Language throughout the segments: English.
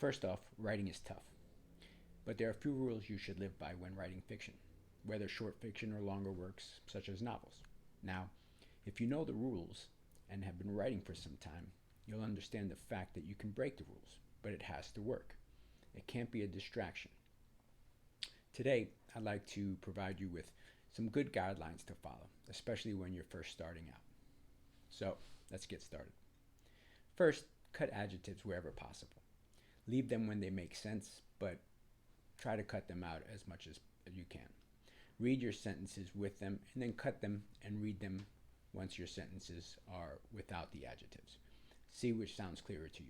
First off, writing is tough, but there are a few rules you should live by when writing fiction, whether short fiction or longer works, such as novels. Now, if you know the rules and have been writing for some time, you'll understand the fact that you can break the rules, but it has to work. It can't be a distraction. Today, I'd like to provide you with some good guidelines to follow, especially when you're first starting out. So, let's get started. First, cut adjectives wherever possible. Leave them when they make sense, but try to cut them out as much as you can. Read your sentences with them and then cut them and read them once your sentences are without the adjectives. See which sounds clearer to you.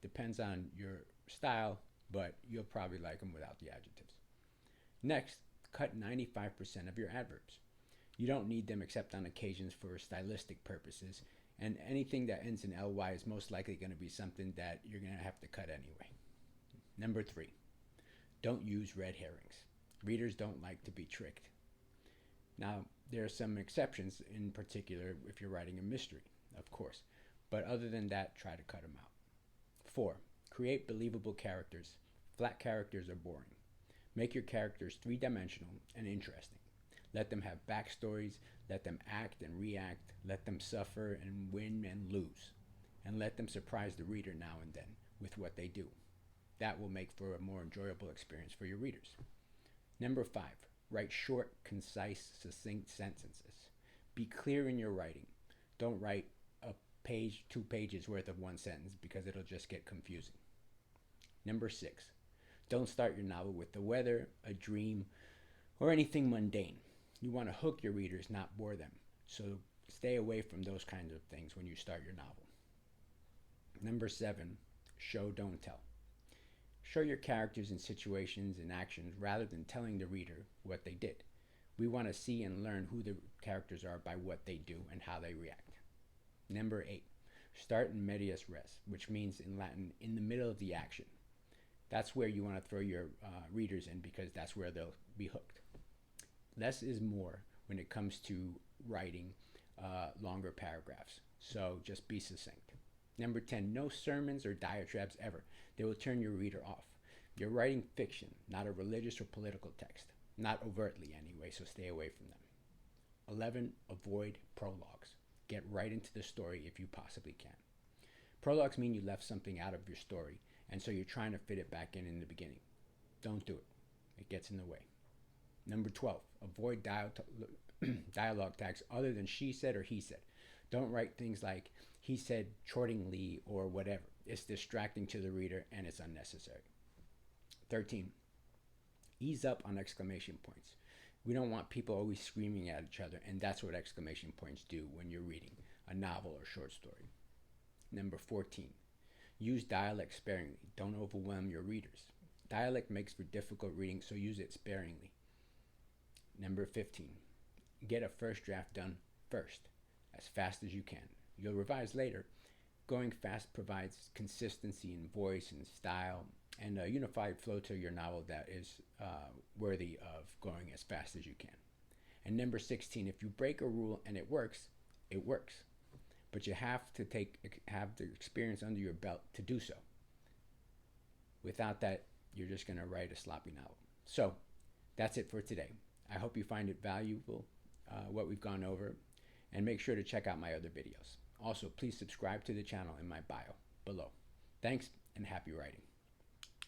It depends on your style, but you'll probably like them without the adjectives. Next, cut 95% of your adverbs. You don't need them except on occasions for stylistic purposes, and anything that ends in ly is most likely going to be something that you're going to have to cut anyway. Number 3, don't use red herrings. Readers don't like to be tricked. Now, there are some exceptions, in particular if you're writing a mystery, of course, but other than that, try to cut them out. 4, create believable characters. Flat characters are boring. Make your characters three-dimensional and interesting. Let them have backstories, let them act and react, let them suffer and win and lose, and let them surprise the reader now and then with what they do. That will make for a more enjoyable experience for your readers. Number 5, write short, concise, succinct sentences. Be clear in your writing. Don't write a page, 2 pages worth of one sentence because it'll just get confusing. Number 6, don't start your novel with the weather, a dream, or anything mundane. You want to hook your readers, not bore them. So stay away from those kinds of things when you start your novel. Number 7, show, don't tell. Show your characters in situations and actions rather than telling the reader what they did. We want to see and learn who the characters are by what they do and how they react. Number 8, start in medias res, which means in Latin, in the middle of the action. That's where you want to throw your readers in because that's where they'll be hooked. Less is more when it comes to writing longer paragraphs, so just be succinct. Number 10, no sermons or diatribes ever. They will turn your reader off. You're writing fiction, not a religious or political text. Not overtly anyway, so stay away from them. 11, avoid prologues. Get right into the story if you possibly can. Prologues mean you left something out of your story, and so you're trying to fit it back in the beginning. Don't do it. It gets in the way. Number 12, avoid dialogue tags other than she said or he said. Don't write things like he said chortlingly or whatever. It's distracting to the reader and it's unnecessary. 13, ease up on exclamation points. We don't want people always screaming at each other, and that's what exclamation points do when you're reading a novel or short story. Number 14, use dialect sparingly. Don't overwhelm your readers. Dialect makes for difficult reading, so use it sparingly. Number 15, get a first draft done first, as fast as you can. You'll revise later. Going fast provides consistency in voice and style and a unified flow to your novel that is worthy of going as fast as you can. And number 16, if you break a rule and it works, it works. But you have to have the experience under your belt to do so. Without that, you're just going to write a sloppy novel. So that's it for today. I hope you find it valuable, what we've gone over, and make sure to check out my other videos. Also, please subscribe to the channel in my bio below. Thanks, and happy writing.